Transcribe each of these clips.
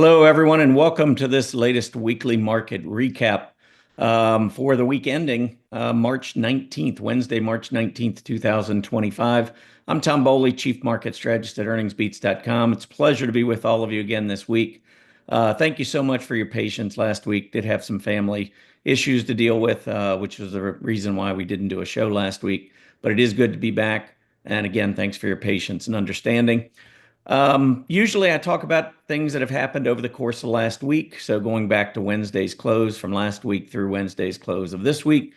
Hello, everyone, and welcome to this latest weekly market recap for the week ending March 19th, Wednesday, March 19th, 2025. I'm Tom Bowley, Chief Market Strategist at EarningsBeats.com. It's a pleasure to be with all of you again this week. Thank you so much for your patience last week. Did have some family issues to deal with, which was the reason why we didn't do a show last week. But it is good to be back. And again, thanks for your patience and understanding. Usually I talk about things that have happened over the course of the last week. So going back to Wednesday's close from last week through Wednesday's close of this week,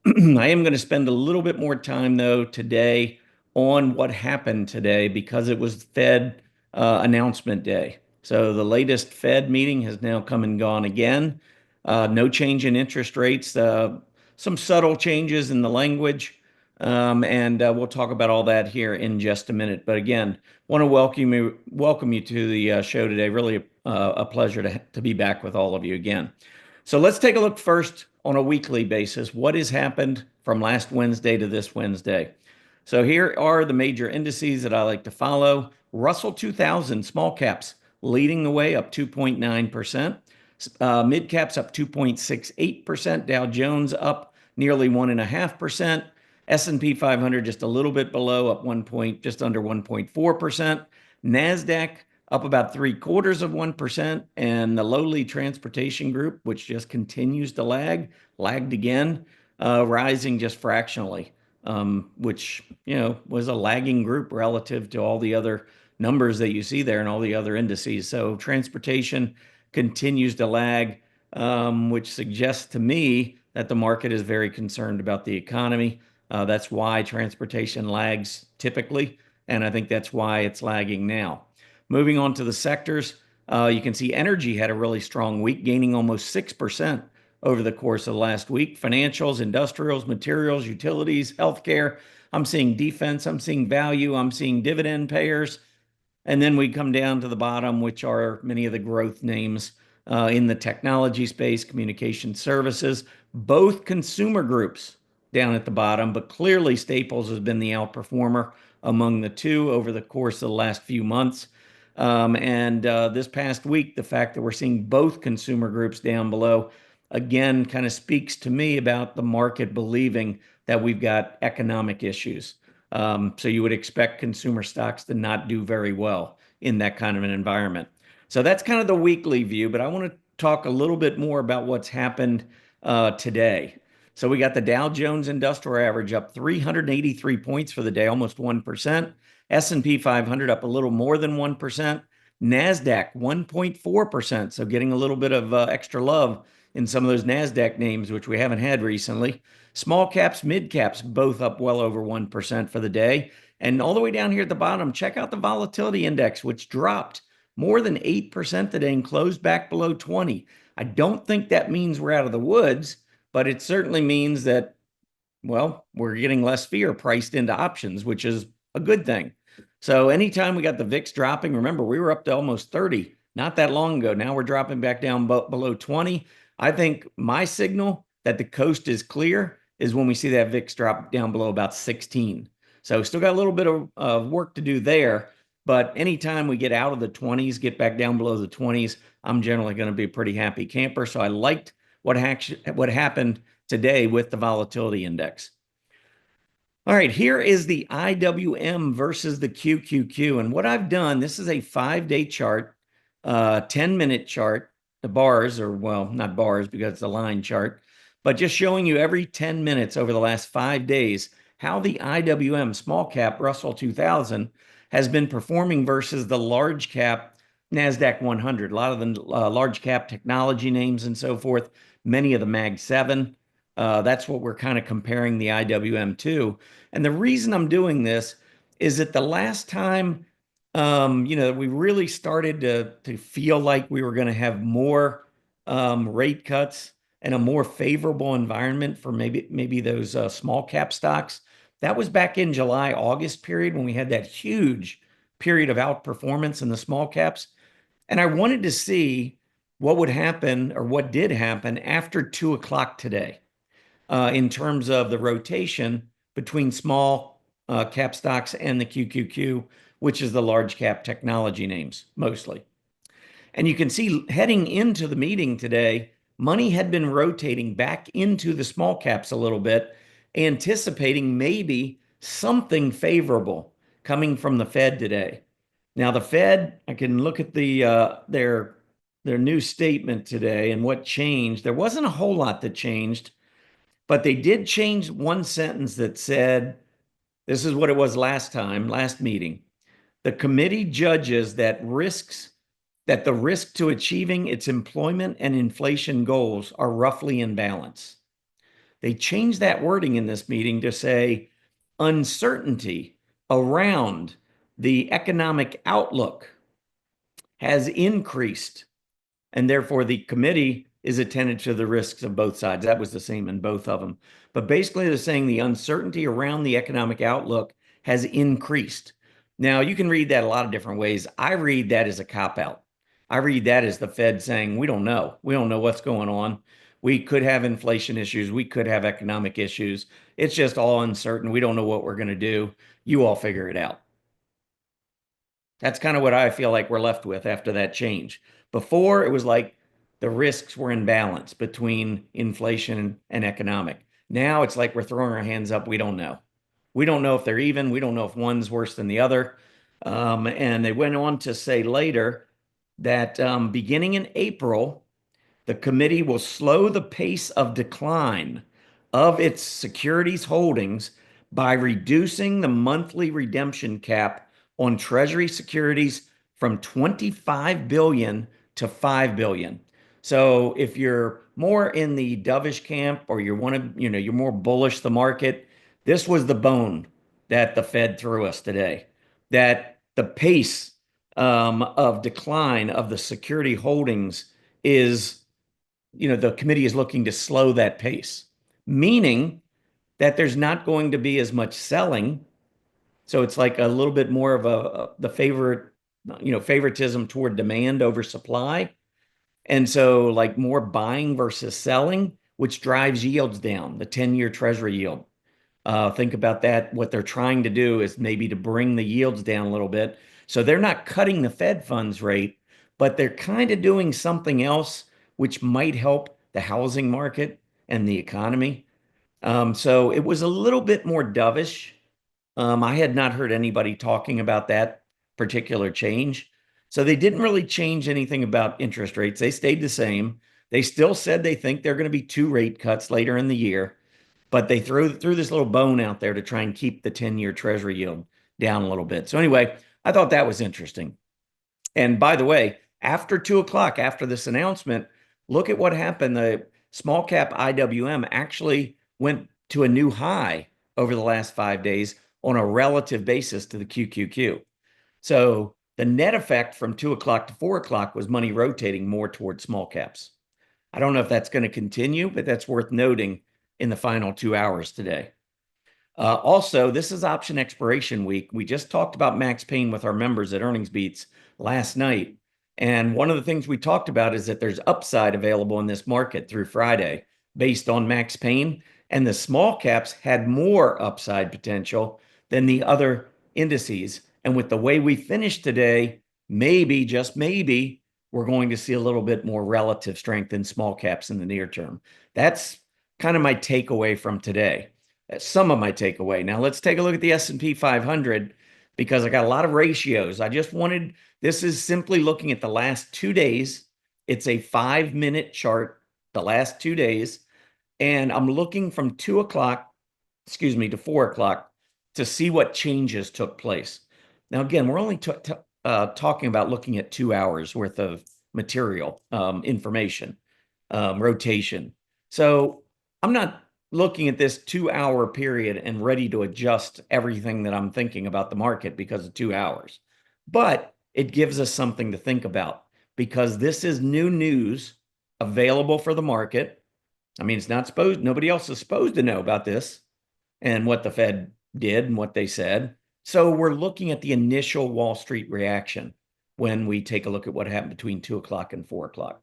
I am going to spend a little bit more time though today on what happened today because it was Fed announcement day. So the latest Fed meeting has now come and gone again. No change in interest rates, some subtle changes in the language. And we'll talk about all that here in just a minute. But again, want to welcome you to the show today. Really a pleasure to be back with all of you again. So let's take a look first on a weekly basis. What has happened from last Wednesday to this Wednesday? So here are the major indices that I like to follow. Russell 2000 small caps leading the way up 2.9%. Mid caps up 2.68%. Dow Jones up nearly 1.5%. S&P 500 just a little bit below, up just under 1.4%. NASDAQ up about 0.75%, and the lowly transportation group, which just continues to lagged again, rising just fractionally, which was a lagging group relative to all the other numbers that you see there and all the other indices. So transportation continues to lag, which suggests to me that the market is very concerned about the economy. That's why transportation lags typically, and I think that's why it's lagging now. Moving on to the sectors, you can see energy had a really strong week, gaining almost 6% over the course of the last week. Financials, industrials, materials, utilities, healthcare. I'm seeing defense, I'm seeing value, I'm seeing dividend payers. And then we come down to the bottom, which are many of the growth names in the technology space, communication services, both consumer groups down at the bottom, but clearly Staples has been the outperformer among the two over the course of the last few months. And this past week, the fact that we're seeing both consumer groups down below, again, kind of speaks to me about the market believing that we've got economic issues. So you would expect consumer stocks to not do very well in that kind of an environment. So that's kind of the weekly view, but I want to talk a little bit more about what's happened today. So we got the Dow Jones Industrial Average up 383 points for the day, almost 1%. S&P 500 up a little more than 1%. NASDAQ 1.4%, so getting a little bit of extra love in some of those NASDAQ names, which we haven't had recently. Small caps, mid caps, both up well over 1% for the day. And all the way down here at the bottom, check out the volatility index, which dropped more than 8% today and closed back below 20. I don't think that means we're out of the woods, but it certainly means that, well, we're getting less fear priced into options, which is a good thing. So anytime we got the VIX dropping, remember, we were up to almost 30 not that long ago. Now we're dropping back down below 20. I think my signal that the coast is clear is when we see that VIX drop down below about 16. So still got a little bit of work to do there. But anytime we get out of the 20s, get back down below the 20s, I'm generally going to be a pretty happy camper. So I liked what happened today with the volatility index. All right, here is the IWM versus the QQQ. And what I've done, this is a 5-day chart, 10-minute chart. The bars are, well, not bars because it's a line chart, but just showing you every 10 minutes over the last 5 days how the IWM small cap Russell 2000 has been performing versus the large cap NASDAQ 100. A lot of the large cap technology names and so forth, many of the Mag 7. That's what we're kind of comparing the IWM to. And the reason I'm doing this is that the last time, we really started to feel like we were going to have more rate cuts and a more favorable environment for maybe those small cap stocks. That was back in July, August period when we had that huge period of outperformance in the small caps. And I wanted to see what would happen or what did happen after 2 o'clock today in terms of the rotation between small cap stocks and the QQQ, which is the large cap technology names mostly. And you can see heading into the meeting today, money had been rotating back into the small caps a little bit, anticipating maybe something favorable coming from the Fed today. Now, the Fed, I can look at their new statement today and what changed. There wasn't a whole lot that changed, but they did change one sentence that said, this is what it was last meeting. The committee judges that the risk to achieving its employment and inflation goals are roughly in balance. They changed that wording in this meeting to say uncertainty around the economic outlook has increased, and therefore the committee is attentive to the risks of both sides. That was the same in both of them. But basically, they're saying the uncertainty around the economic outlook has increased. Now, you can read that a lot of different ways. I read that as a cop-out. I read that as the Fed saying, we don't know. We don't know what's going on. We could have inflation issues. We could have economic issues. It's just all uncertain. We don't know what we're going to do. You all figure it out. That's kind of what I feel like we're left with after that change. Before, it was like the risks were in balance between inflation and economic. Now it's like we're throwing our hands up. We don't know. We don't know if they're even. We don't know if one's worse than the other. And they went on to say later that beginning in April, the committee will slow the pace of decline of its securities holdings by reducing the monthly redemption cap on Treasury securities from 25 billion to 5 billion. So if you're more in the dovish camp or you're more bullish the market, this was the bone that the Fed threw us today. That the pace of decline of the security holdings is, the committee is looking to slow that pace, meaning that there's not going to be as much selling. So it's like a little bit more of the favoritism toward demand over supply. And so like more buying versus selling, which drives yields down, the 10-year Treasury yield. Think about that. What they're trying to do is maybe to bring the yields down a little bit. So they're not cutting the Fed funds rate, but they're kind of doing something else which might help the housing market and the economy. So it was a little bit more dovish. I had not heard anybody talking about that particular change. So they didn't really change anything about interest rates. They stayed the same. They still said they think there are going to be 2 rate cuts later in the year, but they threw this little bone out there to try and keep the 10-year Treasury yield down a little bit. So anyway, I thought that was interesting. And by the way, after 2 o'clock, after this announcement, look at what happened. The small cap IWM actually went to a new high over the last 5 days on a relative basis to the QQQ. So the net effect from 2 o'clock to 4 o'clock was money rotating more towards small caps. I don't know if that's going to continue, but that's worth noting in the final 2 hours today. Also, this is option expiration week. We just talked about Max Pain with our members at EarningsBeats last night. And one of the things we talked about is that there's upside available in this market through Friday based on Max Pain. And the small caps had more upside potential than the other indices. And with the way we finished today, maybe, just maybe, we're going to see a little bit more relative strength in small caps in the near term. That's kind of my takeaway from today. Some of my takeaway. Now let's take a look at the S&P 500 because I got a lot of ratios. This is simply looking at the last 2 days. It's a 5-minute chart, the last 2 days. And I'm looking from 2 o'clock, to 4 o'clock to see what changes took place. Now, again, we're only talking about looking at 2 hours worth of material, information, rotation. So I'm not looking at this 2-hour period and ready to adjust everything that I'm thinking about the market because of 2 hours. But it gives us something to think about because this is new news available for the market. I mean, nobody else is supposed to know about this and what the Fed did and what they said. So we're looking at the initial Wall Street reaction when we take a look at what happened between 2 o'clock and 4 o'clock.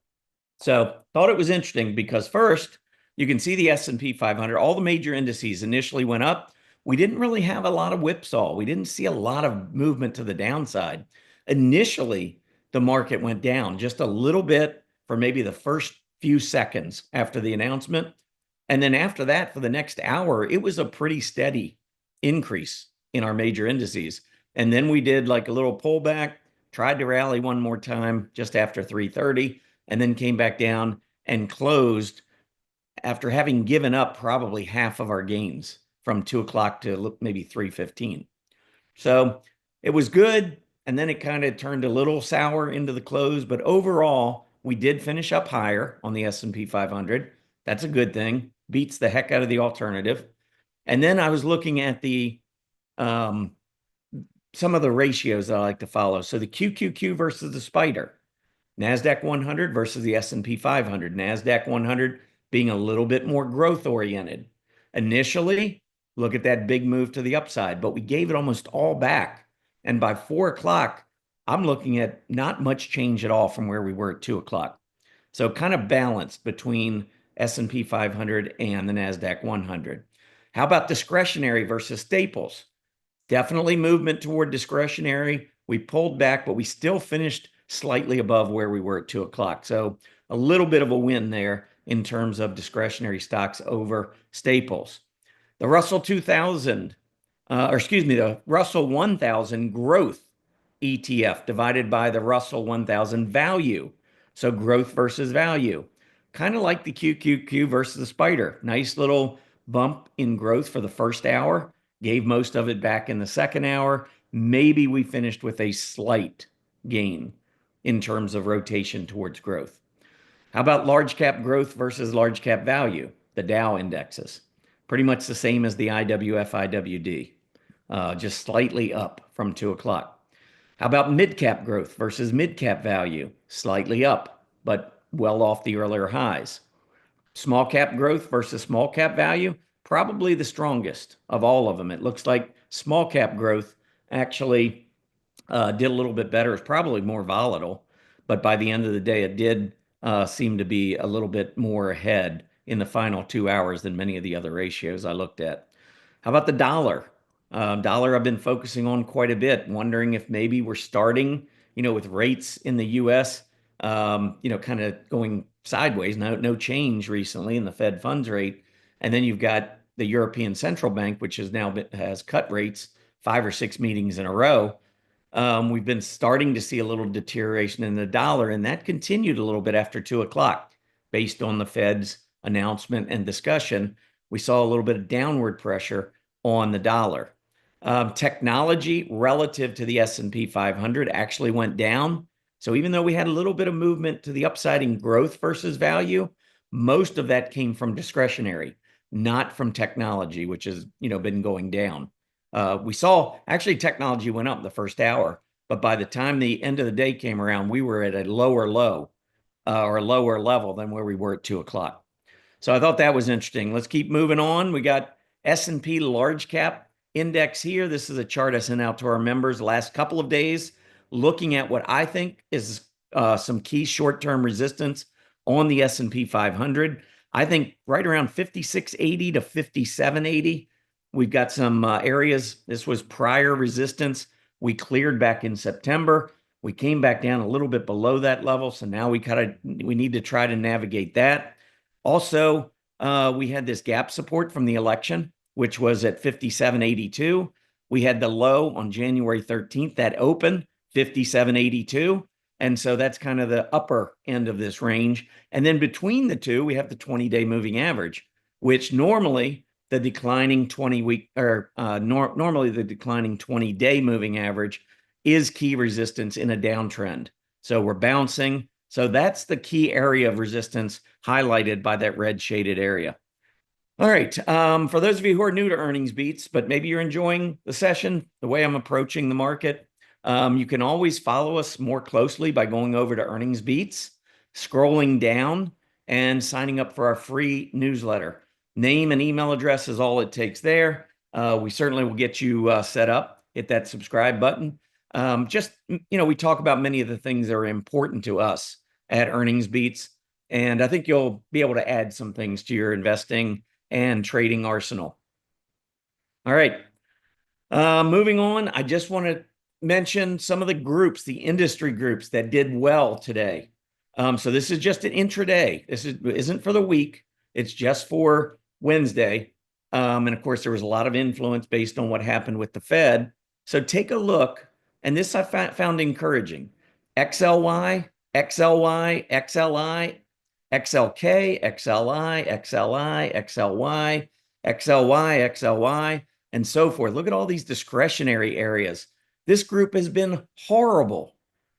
So thought it was interesting because first, you can see the S&P 500, all the major indices initially went up. We didn't really have a lot of whipsaw. We didn't see a lot of movement to the downside. Initially, the market went down just a little bit for maybe the first few seconds after the announcement. And then after that, for the next hour, it was a pretty steady increase in our major indices. And then we did like a little pullback, tried to rally one more time just after 3:30, and then came back down and closed after having given up probably half of our gains from 2 o'clock to maybe 3:15. So it was good. And then it kind of turned a little sour into the close. But overall, we did finish up higher on the S&P 500. That's a good thing. Beats the heck out of the alternative. And then I was looking at the some of the ratios that I like to follow. So the QQQ versus the spider. NASDAQ 100 versus the S&P 500. NASDAQ 100 being a little bit more growth oriented. Initially, look at that big move to the upside, but we gave it almost all back. And by 4 o'clock, I'm looking at not much change at all from where we were at 2 o'clock. So kind of balanced between S&P 500 and the NASDAQ 100. How about discretionary versus staples? Definitely movement toward discretionary. We pulled back, but we still finished slightly above where we were at 2 o'clock. So a little bit of a win there in terms of discretionary stocks over staples. The Russell 2000, the Russell 1000 growth ETF divided by the Russell 1000 value. So growth versus value. Kind of like the QQQ versus the spider. Nice little bump in growth for the first hour. Gave most of it back in the second hour. Maybe we finished with a slight gain in terms of rotation towards growth. How about large cap growth versus large cap value? The Dow indexes. Pretty much the same as the IWF IWD, just slightly up from 2 o'clock. How about mid cap growth versus mid cap value? Slightly up, but well off the earlier highs. Small cap growth versus small cap value, probably the strongest of all of them. It looks like small cap growth actually did a little bit better. It's probably more volatile, but by the end of the day, it did seem to be a little bit more ahead in the final 2 hours than many of the other ratios I looked at. How about the dollar? Dollar I've been focusing on quite a bit, wondering if maybe we're starting, with rates in the U.S., kind of going sideways. No change recently in the Fed funds rate. And then you've got the European Central Bank, which has cut rates 5 or 6 meetings in a row. We've been starting to see a little deterioration in the dollar, and that continued a little bit after 2 o'clock. Based on the Fed's announcement and discussion, we saw a little bit of downward pressure on the dollar. Technology relative to the S&P 500 actually went down. So even though we had a little bit of movement to the upside in growth versus value, most of that came from discretionary, not from technology, which has, been going down. We saw actually technology went up the first hour, but by the time the end of the day came around, we were at a lower low or a lower level than where we were at 2 o'clock. So I thought that was interesting. Let's keep moving on. We got S&P large cap index here. This is a chart I sent out to our members the last couple of days, looking at what I think is some key short-term resistance on the S&P 500. I think right around 5680 to 5780. We've got some areas. This was prior resistance we cleared back in September. We came back down a little bit below that level, so now we need to try to navigate that. Also, we had this gap support from the election, which was at 5782. We had the low on January 13th that opened 5782. And so that's kind of the upper end of this range. And then between the two, we have the 20-day moving average, which normally the declining 20-day moving average is key resistance in a downtrend. So we're bouncing. So that's the key area of resistance highlighted by that red shaded area. All right. For those of you who are new to EarningsBeats, but maybe you're enjoying the session, the way I'm approaching the market, you can always follow us more closely by going over to EarningsBeats, scrolling down, and signing up for our free newsletter. Name and email address is all it takes there. We certainly will get you set up. Hit that subscribe button. We talk about many of the things that are important to us at EarningsBeats, and I think you'll be able to add some things to your investing and trading arsenal. All right. Moving on, I just want to mention some of the groups, the industry groups that did well today. So this is just an intraday. Isn't for the week. It's just for Wednesday. And of course, there was a lot of influence based on what happened with the Fed. So take a look, and this I found encouraging. XLY, XLY, XLI, XLK, XLI, XLI, XLY, XLY, XLY, and so forth. Look at all these discretionary areas. This group has been horrible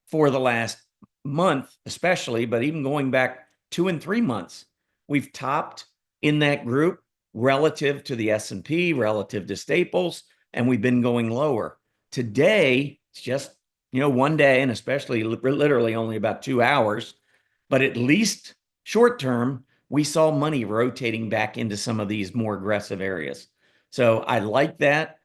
for the last month, especially, but even going back 2 and 3 months, we've topped in that group relative to the S&P, relative to staples, and we've been going lower. Today, it's just, one day, and especially literally only about 2 hours, but at least short term, we saw money rotating back into some of these more aggressive areas. So I like that.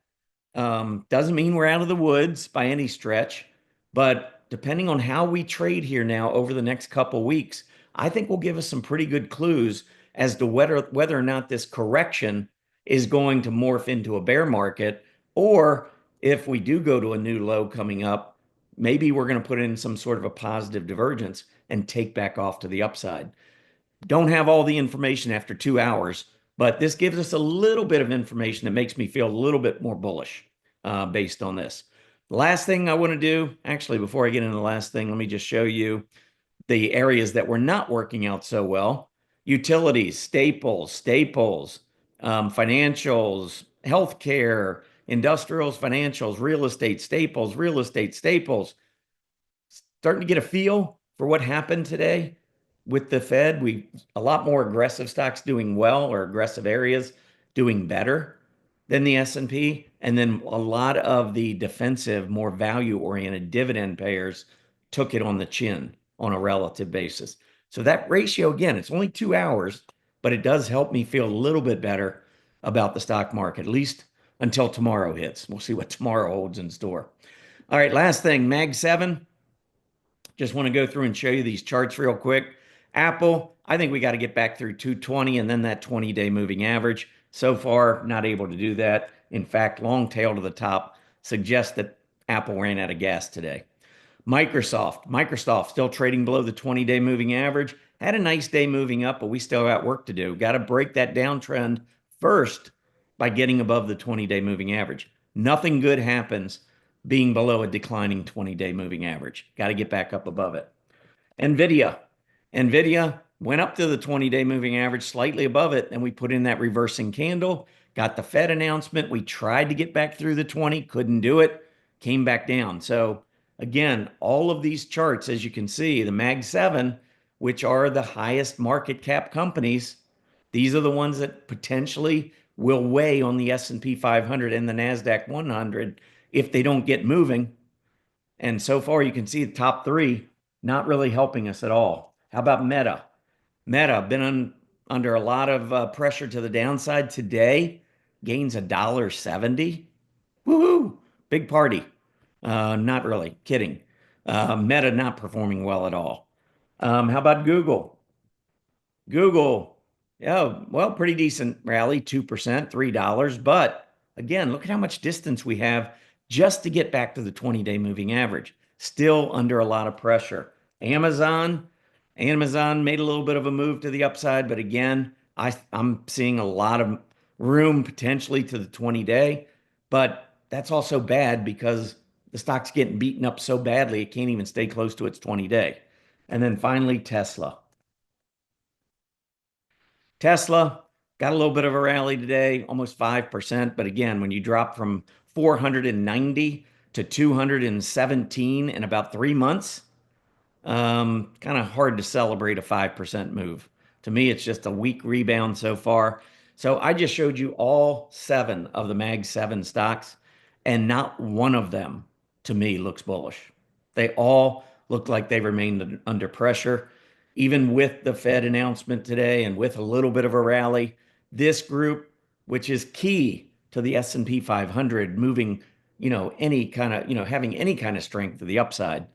Doesn't mean we're out of the woods by any stretch, but depending on how we trade here now over the next couple weeks, I think will give us some pretty good clues as to whether or not this correction is going to morph into a bear market, or if we do go to a new low coming up, maybe we're going to put in some sort of a positive divergence and take back off to the upside. Don't have all the information after 2 hours, but this gives us a little bit of information that makes me feel a little bit more bullish based on this. The last thing I want to do, actually, before I get into the last thing, let me just show you the areas that were not working out so well. Utilities, staples, financials, healthcare, industrials, financials, real estate, staples. Starting to get a feel for what happened today with the Fed. A lot more aggressive stocks doing well, or aggressive areas doing better than the S&P, and then a lot of the defensive, more value-oriented dividend payers took it on the chin on a relative basis. So that ratio, again, it's only 2 hours, but it does help me feel a little bit better about the stock market, at least until tomorrow hits. We'll see what tomorrow holds in store. All right, last thing, Mag 7. Just want to go through and show you these charts real quick. Apple, I think we got to get back through 220 and then that 20-day moving average. So far, not able to do that. In fact, long tail to the top suggests that Apple ran out of gas today. Microsoft still trading below the 20-day moving average. Had a nice day moving up, but we still got work to do. Got to break that downtrend first by getting above the 20-day moving average. Nothing good happens being below a declining 20-day moving average. Got to get back up above it. NVIDIA went up to the 20-day moving average, slightly above it, and we put in that reversing candle, got the Fed announcement. We tried to get back through the 20, couldn't do it, came back down. So again, all of these charts, as you can see, the Mag 7, which are the highest market cap companies, these are the ones that potentially will weigh on the S&P 500 and the NASDAQ 100 if they don't get moving. And so far, you can see the top three not really helping us at all. How about Meta? Meta been under a lot of pressure to the downside today. Gains $1.70. Woohoo! Big party. Not really. Kidding. Meta not performing well at all. How about Google? Google, yeah, well, pretty decent rally, 2%, $3. But again, look at how much distance we have just to get back to the 20-day moving average. Still under a lot of pressure. Amazon made a little bit of a move to the upside, but again, I'm seeing a lot of room potentially to the 20-day, but that's also bad because the stock's getting beaten up so badly it can't even stay close to its 20-day. And then finally, Tesla got a little bit of a rally today, almost 5%. But again, when you drop from 490 to 217 in about 3 months, kind of hard to celebrate a 5% move. To me, it's just a weak rebound so far. So I just showed you all 7 of the Mag 7 stocks, and not one of them to me looks bullish. They all look like they remained under pressure. Even with the Fed announcement today and with a little bit of a rally, this group, which is key to the S&P 500 moving, any kind of, having any kind of strength to the upside,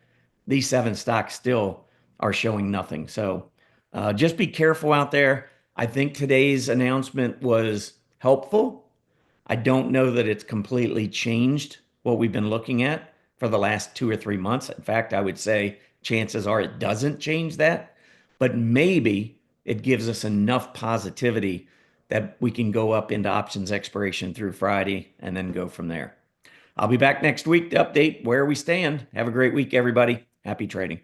these 7 stocks still are showing nothing. So just be careful out there. I think today's announcement was helpful. I don't know that it's completely changed what we've been looking at. for the last 2 or 3 months. In fact, I would say chances are it doesn't change that, but maybe it gives us enough positivity that we can go up into options expiration through Friday and then go from there. I'll be back next week to update where we stand. Have a great week, everybody. Happy trading.